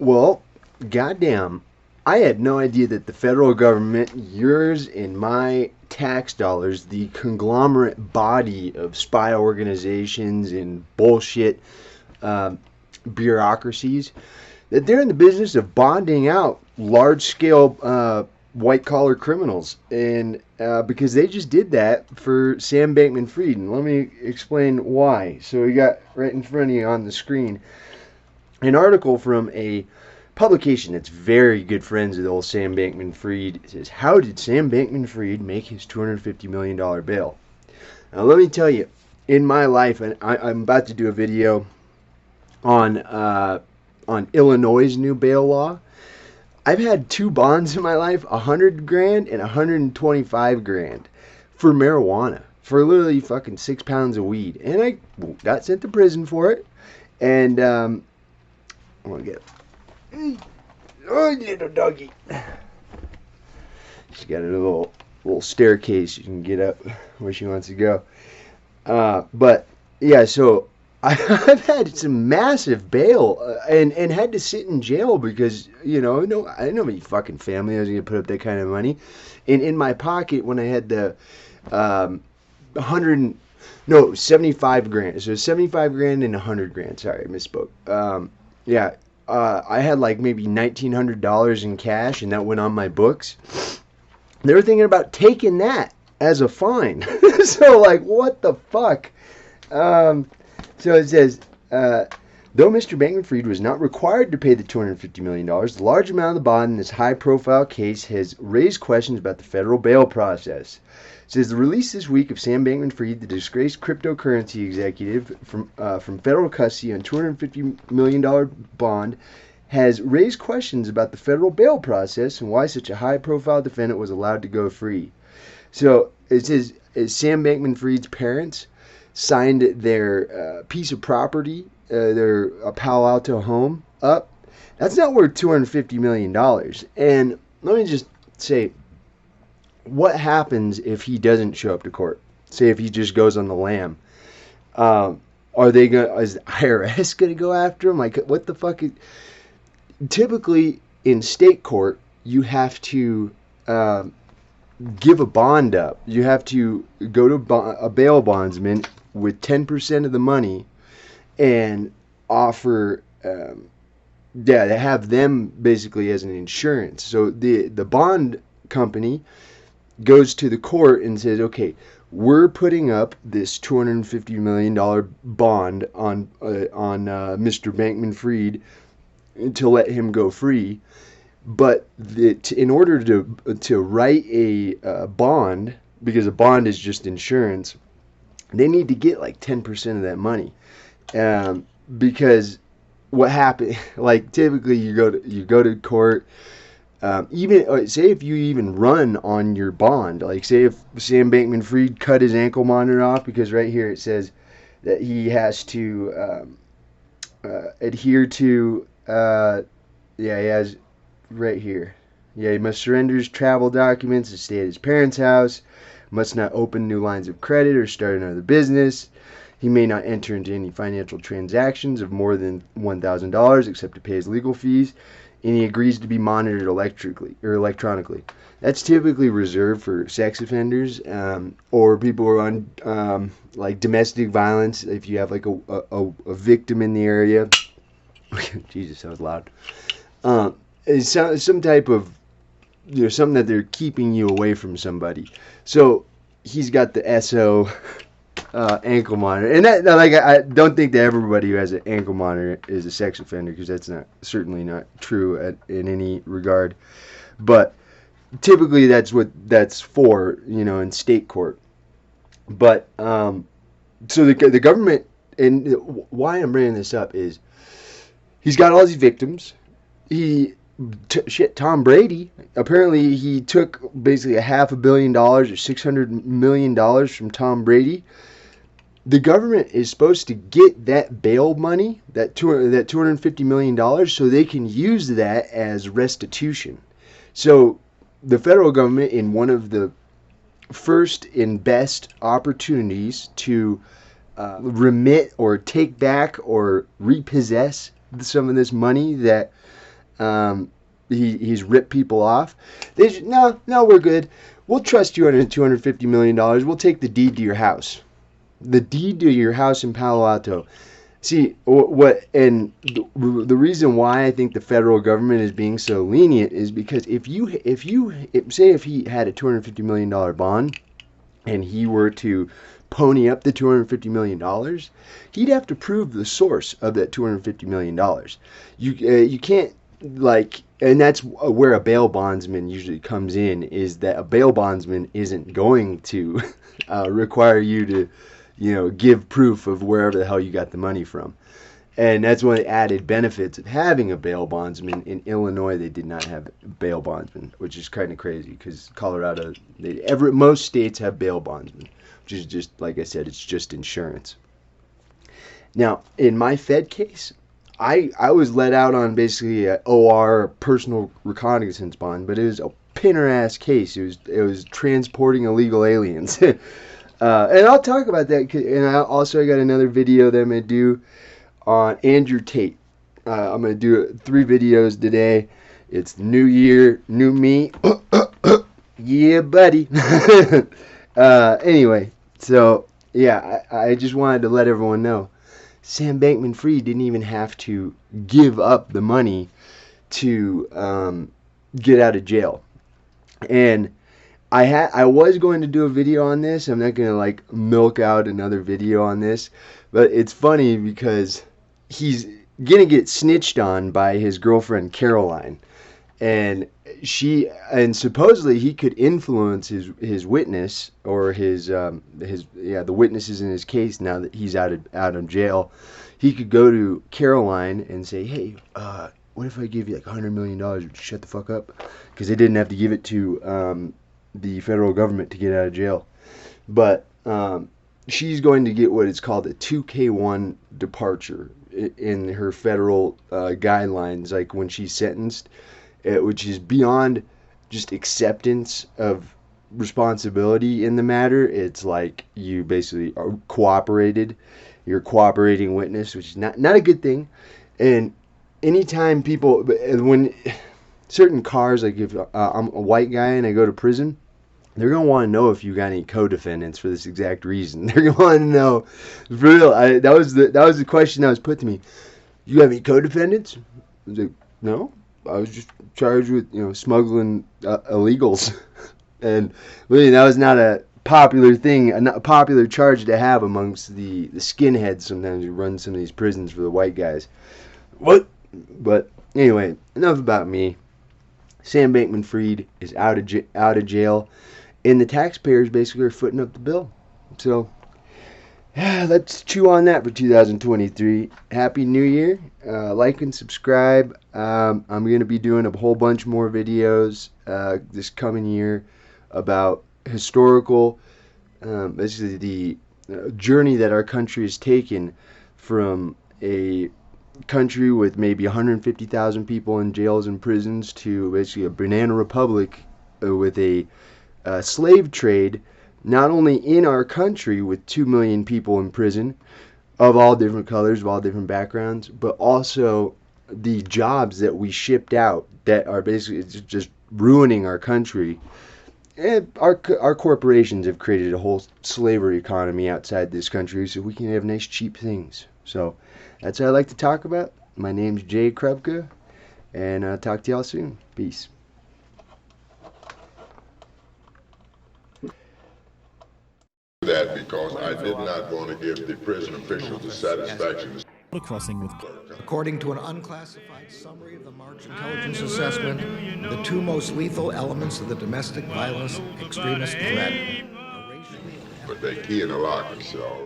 Well, goddamn, I had no idea that the federal government, yours and my tax dollars, the conglomerate body of spy organizations and bullshit uh, bureaucracies, that they're in the business of bonding out large scale white collar criminals. And because they just did that for Sam Bankman Fried. And let me explain why. So we got right in front of you on the screen an article from a publication that's very good friends with old Sam Bankman-Fried. It says, how did Sam Bankman-Fried make his $250 million bail? Now let me tell you, in my life, and I'm about to do a video on Illinois' new bail law. I've had two bonds in my life, $100,000 and $125,000 for marijuana, for literally fucking 6 pounds of weed, and I got sent to prison for it. And I'm gonna get oh, little doggy. She's got a little staircase you can get up where she wants to go. But yeah, so I've had some massive bail and had to sit in jail because, you know, no, I didn't have any fucking family I was going to put up that kind of money. And in my pocket when I had the 75 grand. So 75 grand and 100 grand. Sorry, I misspoke. Yeah, I had like maybe $1,900 in cash and that went on my books. They were thinking about taking that as a fine. So like, what the fuck? So it says, though Mr. Bankman-Fried was not required to pay the $250 million, the large amount of the bond in this high-profile case has raised questions about the federal bail process. It says the release this week of Sam Bankman-Fried, the disgraced cryptocurrency executive, from federal custody on $250 million bond, has raised questions about the federal bail process and why such a high-profile defendant was allowed to go free. So it says Sam Bankman-Fried's parents signed their piece of property, their Palo Alto home, up. That's not worth $250 million. And let me just say, what happens if he doesn't show up to court? Say if he just goes on the lam. Are they going? Is the IRS going to go after him? Like, what the fuck? Typically, in state court, you have to give a bond up. You have to go to a bail bondsman with 10% of the money and offer, to have them basically as an insurance. So the bond company goes to the court and says, okay, we're putting up this $250 million bond on Mr. Bankman-Fried to let him go free. But in order to write a bond, because a bond is just insurance, they need to get like 10% of that money. Because what happened, like typically you go to court, even say if you even run on your bond, like say if Sam Bankman-Fried cut his ankle monitor off, because right here it says that he has to adhere to, he has right here. Yeah, he must surrender his travel documents and stay at his parents' house, must not open new lines of credit or start another business. He may not enter into any financial transactions of more than $1,000 except to pay his legal fees, and he agrees to be monitored electronically. That's typically reserved for sex offenders or people who are on like domestic violence. If you have like a victim in the area, Jesus, that was loud. It's some type of, you know, something that they're keeping you away from somebody. So he's got the SO ankle monitor, and that, like, I don't think that everybody who has an ankle monitor is a sex offender, because that's certainly not true in any regard. But typically that's what that's for, you know, in state court. But so the government, and why I'm bringing this up is he's got all these victims. Tom Brady, apparently he took basically $500 million or $600 million from Tom Brady. The government is supposed to get that bail money, that $250 million, so they can use that as restitution. So the federal government, in one of the first and best opportunities to remit or take back or repossess some of this money that He's ripped people off. No, we're good. We'll trust you on $250 million. We'll take the deed to your house. The deed to your house in Palo Alto. See, and the reason why I think the federal government is being so lenient is because if he had a $250 million bond and he were to pony up the $250 million, he'd have to prove the source of that $250 million. You can't, like, and that's where a bail bondsman usually comes in, is that a bail bondsman isn't going to require you to, give proof of wherever the hell you got the money from. And that's one of the added benefits of having a bail bondsman. In Illinois, they did not have bail bondsman, which is kind of crazy because Colorado, most states have bail bondsmen, which is just, like I said, it's just insurance. Now, in my Fed case, I was let out on basically an OR, personal reconnaissance bond, but it was a pinner-ass case. It was transporting illegal aliens. And I'll talk about that. And I got another video that I'm going to do on Andrew Tate. I'm going to do 3 videos today. It's New Year, new me. Yeah, buddy. Anyway, so yeah, I just wanted to let everyone know. Sam Bankman-Freid didn't even have to give up the money to get out of jail. And I was going to do a video on this. I'm not going to milk out another video on this, but it's funny because he's going to get snitched on by his girlfriend Caroline, and supposedly he could influence his witness or the witnesses in his case now that he's out of jail. He could go to Caroline and say, "Hey, what if I give you $100 million? Would you shut the fuck up?" Because they didn't have to give it to the federal government to get out of jail. But she's going to get what is called a 2K1 departure in her federal guidelines, like when she's sentenced, which is beyond just acceptance of responsibility in the matter. It's like you basically are cooperated. You're a cooperating witness, which is not a good thing. And anytime when certain cars, like if I'm a white guy and I go to prison, they're going to want to know if you got any co-defendants for this exact reason. They're going to want to know. For real, that was the question that was put to me. You have any co-defendants? I was like, no. I was just charged with, smuggling illegals. And really, that was not a popular thing, a popular charge to have amongst the skinheads sometimes who run some of these prisons for the white guys. What? But anyway, enough about me. Sam Bankman-Freid is out of jail, and the taxpayers basically are footing up the bill. So, let's chew on that for 2023. Happy New Year. Like and subscribe. I'm going to be doing a whole bunch more videos this coming year about historical, basically the journey that our country has taken from a country with maybe 150,000 people in jails and prisons to basically a banana republic with a slave trade, not only in our country with 2 million people in prison of all different colors, of all different backgrounds, but also the jobs that we shipped out that are basically just ruining our country. And our corporations have created a whole slavery economy outside this country so we can have nice cheap things. So that's what I like to talk about. My name's Jay Krupka, and I'll talk to y'all soon. Peace. That because I did not want to give the prison officials the satisfaction. According to an unclassified summary of the March Intelligence Assessment, the 2 most lethal elements of the domestic violence extremist threat are racially. But they key in a locker, so.